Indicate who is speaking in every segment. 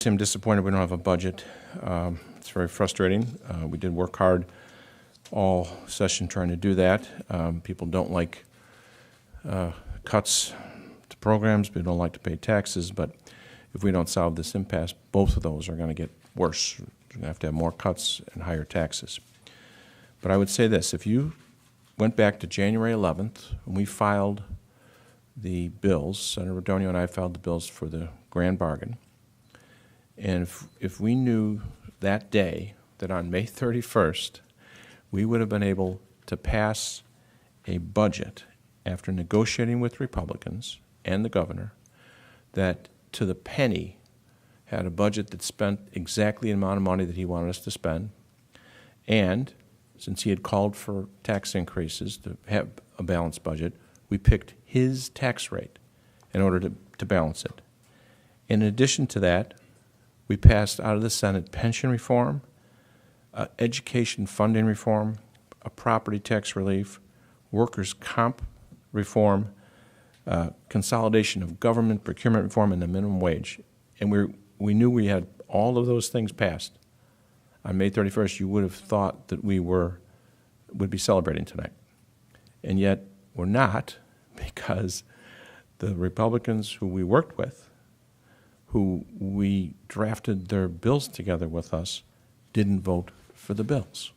Speaker 1: Tim, disappointed we don't have a budget. It's very frustrating. We did work hard all session trying to do that. People don't like cuts to programs, they don't like to pay taxes, but if we don't solve this impasse, both of those are going to get worse. We're going to have more cuts and higher taxes. But I would say this, if you went back to January 11th, when we filed the bills, Senator Radonio and I filed the bills for the grand bargain, and if we knew that day that on May 31st, we would have been able to pass a budget after negotiating with Republicans and the governor that to the penny had a budget that spent exactly the amount of money that he wanted us to spend, and since he had called for tax increases to have a balanced budget, we picked his tax rate in order to balance it. In addition to that, we passed out of the Senate pension reform, education funding reform, a property tax relief, workers' comp reform, consolidation of government procurement reform, and the minimum wage. And we knew we had all of those things passed. On May 31st, you would have thought that we would be celebrating tonight. And yet we're not, because the Republicans who we worked with, who we drafted their bills together with us, didn't vote for the bills.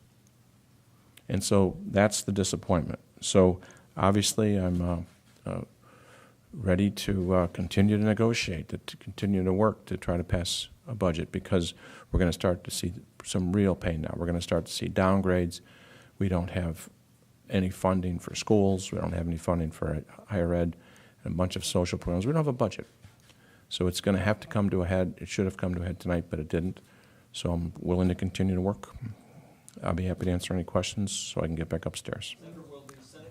Speaker 1: And so that's the disappointment. So obviously I'm ready to continue to negotiate, to continue to work to try to pass a budget, because we're going to start to see some real pain now. We're going to start to see downgrades. We don't have any funding for schools. We don't have any funding for higher ed and a bunch of social programs. We don't have a budget. So it's going to have to come to a head. It should have come to a head tonight, but it didn't. So I'm willing to continue to work. I'll be happy to answer any questions so I can get back upstairs.
Speaker 2: Senator, will the Senate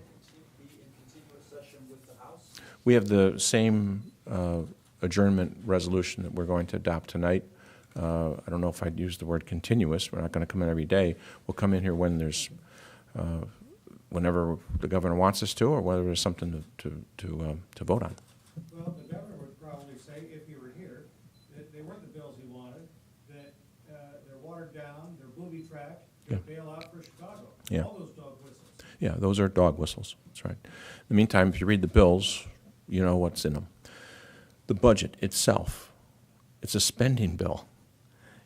Speaker 2: be in continuous session with the House?
Speaker 1: We have the same adjournment resolution that we're going to adopt tonight. I don't know if I'd use the word continuous. We're not going to come in every day. We'll come in here when there's, whenever the governor wants us to, or whether there's something to vote on.
Speaker 3: Well, the governor would probably say, if he were here, that they weren't the bills he wanted, that they're watered down, they're booby-trapped, they're bailout for Chicago.
Speaker 1: Yeah.
Speaker 3: All those dog whistles.
Speaker 1: Yeah, those are dog whistles. That's right. In the meantime, if you read the bills, you know what's in them. The budget itself, it's a spending bill.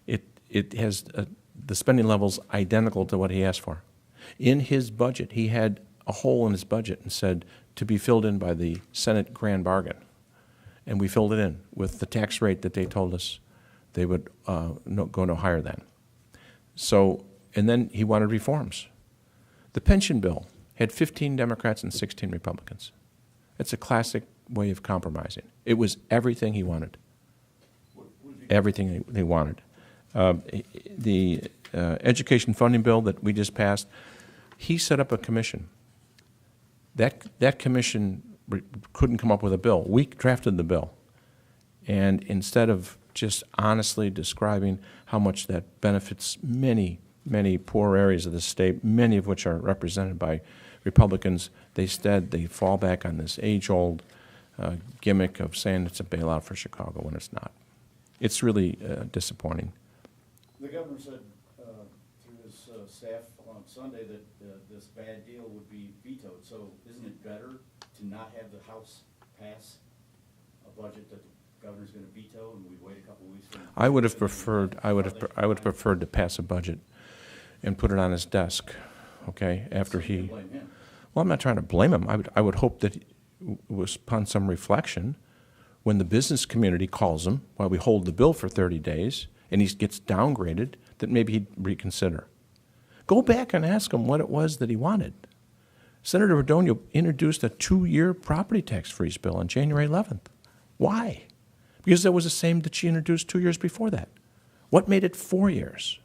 Speaker 1: It has the spending levels identical to what he asked for. In his budget, he had a hole in his budget and said to be filled in by the Senate grand bargain. And we filled it in with the tax rate that they told us they would go no higher than. So, and then he wanted reforms. The pension bill had 15 Democrats and 16 Republicans. It's a classic way of compromising. It was everything he wanted. Everything he wanted. The education funding bill that we just passed, he set up a commission. That commission couldn't come up with a bill. We drafted the bill. And instead of just honestly describing how much that benefits many, many poor areas of the state, many of which are represented by Republicans, they fall back on this age-old gimmick of saying it's a bailout for Chicago when it's not. It's really disappointing.
Speaker 4: The governor said through his staff on Sunday that this bad deal would be vetoed. So isn't it better to not have the House pass a budget that the governor's going to veto, and we wait a couple of weeks?
Speaker 1: I would have preferred to pass a budget and put it on his desk. Okay, after
Speaker 4: So you
Speaker 1: he.
Speaker 4: blame him.
Speaker 1: Well, I'm not trying to blame him. I would hope that it was upon some reflection, when the business community calls him while we hold the bill for 30 days and he gets downgraded, that maybe he'd reconsider. Go back and ask him what it was that he wanted. Senator Radonio introduced a 2-year property tax freeze bill on January 11th. Why? Because that was the same that she introduced 2 years before that. What made it 4 years?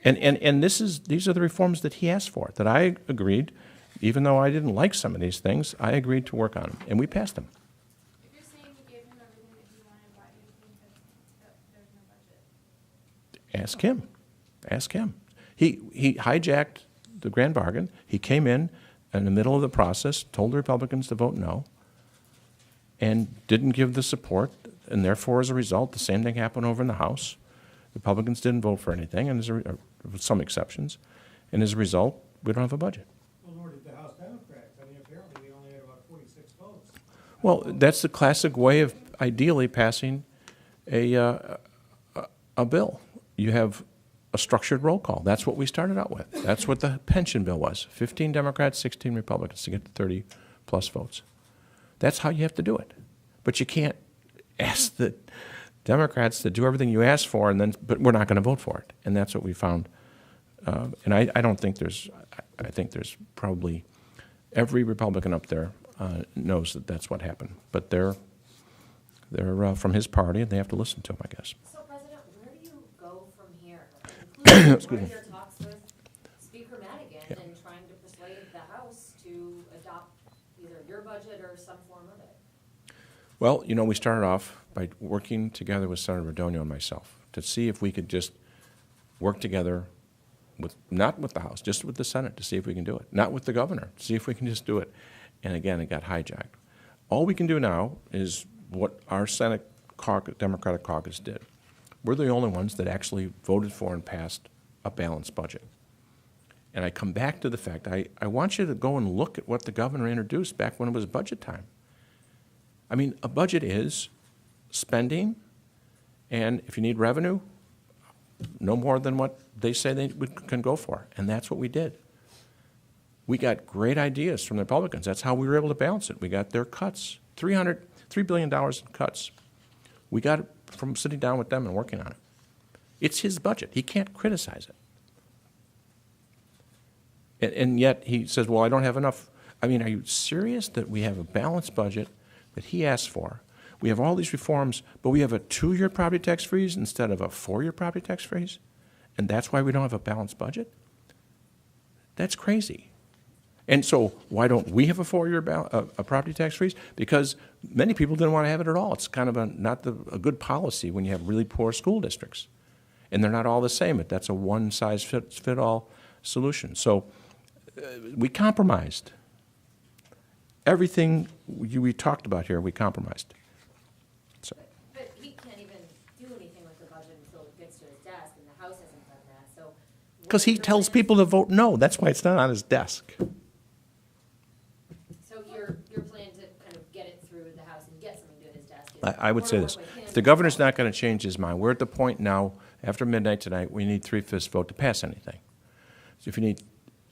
Speaker 1: And these are the reforms that he asked for, that I agreed, even though I didn't like some of these things, I agreed to work on them, and we passed them.
Speaker 5: If you're saying you gave him everything that he wanted, why do you think that there's no budget?
Speaker 1: Ask him. Ask him. He hijacked the grand bargain. He came in the middle of the process, told the Republicans to vote no, and didn't give the support and therefore, as a result, the same thing happened over in the House. Republicans didn't vote for anything, and with some exceptions, and as a result, we don't have a budget.
Speaker 3: Well, nor did the House Democrats. I mean, apparently we only had about 46 votes.
Speaker 1: Well, that's the classic way of ideally passing a bill. You have a structured roll call. That's what we started out with. That's what the pension bill was. 15 Democrats, 16 Republicans to get to 30-plus votes. That's how you have to do it. But you can't ask the Democrats to do everything you ask for, but we're not going to vote for it. And that's what we found. And I don't think I think there's probably every Republican up there knows that that's what happened. But they're from his party, and they have to listen to him, I guess.
Speaker 6: So, President, where do you go from here? Including what are your talks with Speaker Madigan and trying to persuade the House to adopt either your budget or some form of it?
Speaker 1: Well, we started off by working together with Senator Radonio and myself to see if we could just work together not with the House, just with the Senate to see if we can do it. Not with the governor, to see if we can just do it. And again, it got hijacked. All we can do now is what our Senate Democratic caucus did. We're the only ones that actually voted for and passed a balanced budget. And I come back to the fact, I want you to go and look at what the governor introduced back when it was budget time. I mean, a budget is spending, and if you need revenue, no more than what they say they can go for. And that's what we did. We got great ideas from the Republicans. That's how we were able to balance it. We got their cuts, $3 billion in cuts. We got it from sitting down with them and working on it. It's his budget. He can't criticize it. And yet he says, well, I don't have enough. I mean, are you serious that we have a balanced budget that he asked for? We have all these reforms, but we have a 2-year property tax freeze instead of a 4-year property tax freeze? And that's why we don't have a balanced budget? That's crazy. And so why don't we have a 4-year a property tax freeze? Because many people didn't want to have it at all. It's kind of a good policy when you have really poor school districts. And they're not all the same. That's a one-size-fits-all solution. So we compromised. Everything we talked about here, we compromised. So.
Speaker 6: But he can't even do anything with the budget until it gets to his desk, and the House hasn't done that, so.
Speaker 1: Because he tells people to vote no. That's why it's not on his desk.
Speaker 6: So your plan to kind of get it through the House and get something to his desk is.
Speaker 1: I would say
Speaker 6: more
Speaker 1: this.
Speaker 6: work with him.
Speaker 1: If the governor's not going to change his mind, we're at the point now, after midnight tonight, we need 3/5 vote to pass anything. So if you need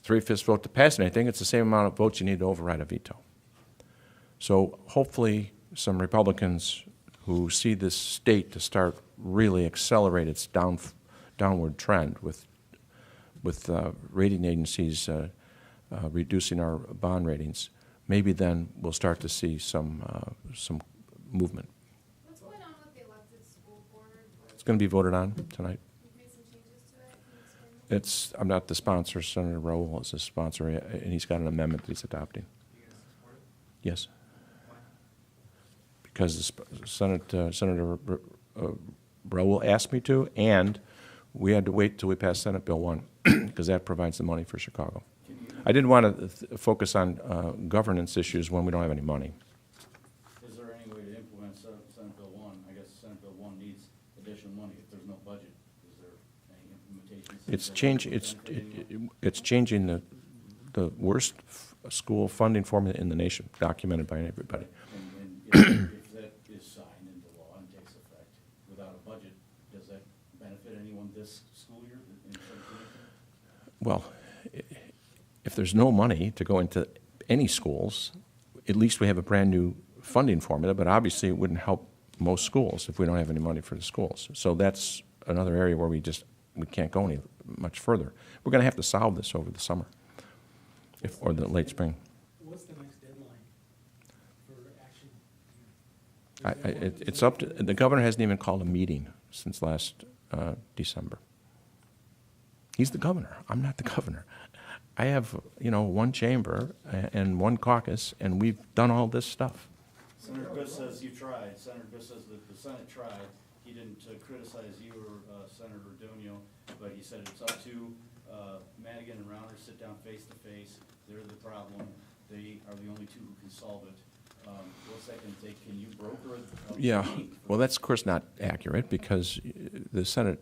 Speaker 1: 3/5 vote to pass anything, it's the same amount of votes you need to override a veto. So hopefully some Republicans who see this state to start really accelerate its downward trend with rating agencies reducing our bond ratings, maybe then we'll start to see some movement.
Speaker 5: What's going on with the elected school board?
Speaker 1: It's going to be voted on tonight.
Speaker 5: You've made some changes to it? Can you explain?
Speaker 1: I'm not the sponsor. Senator Rowell is the sponsor, and he's got an amendment that he's adopting. Yes. Because Senator Rowell asked me to, and we had to wait till we passed Senate Bill 1, because that provides the money for Chicago. I didn't want to focus on governance issues when we don't have any money.
Speaker 4: Is there any way to implement Senate Bill 1? I guess Senate Bill 1 needs additional money. If there's no budget, is there any implementation?
Speaker 1: It's changing the worst school funding formula in the nation, documented by everybody.
Speaker 4: And if that is signed into law and takes effect without a budget, does that benefit anyone this school year in 2018?
Speaker 1: Well, if there's no money to go into any schools, at least we have a brand-new funding formula, but obviously it wouldn't help most schools if we don't have any money for the schools. So that's another area where we can't go any much further. We're going to have to solve this over the summer or the late spring.
Speaker 3: What's the next deadline for action?
Speaker 1: It's up to, the governor hasn't even called a meeting since last December. He's the governor. I'm not the governor. I have, one chamber and one caucus, and we've done all this stuff.
Speaker 4: Senator Good says you tried. Senator Good says that the Senate tried. He didn't criticize you or Senator Radonio, but he said it's up to Madigan and Rauner, sit down face to face. They're the problem. They are the only two who can solve it. what's that gonna take? Can you broker a
Speaker 1: Yeah,
Speaker 4: meeting for-
Speaker 1: well, that's of course not accurate, because the Senate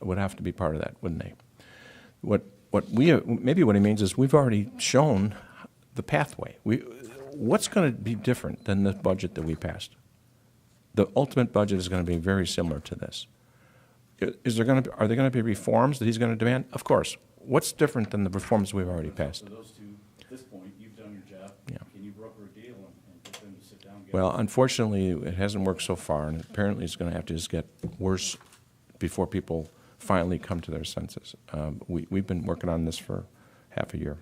Speaker 1: would have to be part of that, wouldn't they? Maybe what he means is we've already shown the pathway. What's going to be different than the budget that we passed? The ultimate budget is going to be very similar to this. Are there going to be reforms that he's going to demand? Of course. What's different than the reforms we've already passed?
Speaker 4: So those two, at this point, you've done your job.
Speaker 1: Yeah.
Speaker 4: Can you broker a deal and get them to sit down? and get-
Speaker 1: Well, unfortunately, it hasn't worked so far, and apparently it's going to have to just get worse before people finally come to their senses. We've been working on this for half a year.